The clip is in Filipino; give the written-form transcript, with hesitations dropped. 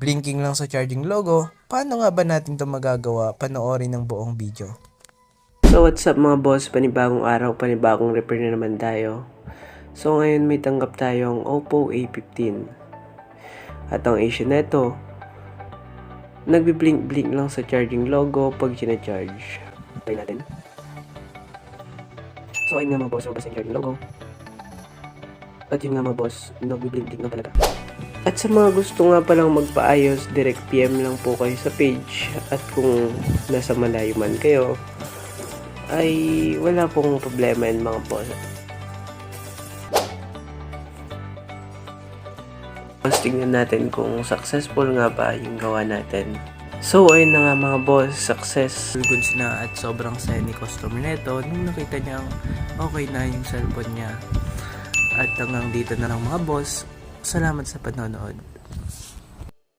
blinking lang sa charging logo. Paano nga ba natin ito magagawa? Panoorin ng buong video. So what's up mga boss, panibagong araw, panibagong repair na naman tayo. So ngayon may tanggap tayong Oppo A15. At ang issue neto, nagbi-blink-blink lang sa charging logo pag sina-charge. Try natin. So ayun nga mga boss, mabasa yung charging logo. At yun nga mga boss, nagbi-blink-blink na talaga. At sa mga gusto nga palang magpaayos, direct PM lang po kayo sa page. At kung nasa malayo man kayo, ay wala pong problema yun mga boss. Mas tingnan natin kung successful nga ba yung gawa natin. So ayun na nga mga boss, success. Goods na at sobrang saya ni customer neto nung nakita niyang okay na yung cellphone niya. At hanggang dito na lang mga boss. Salamat sa panonood.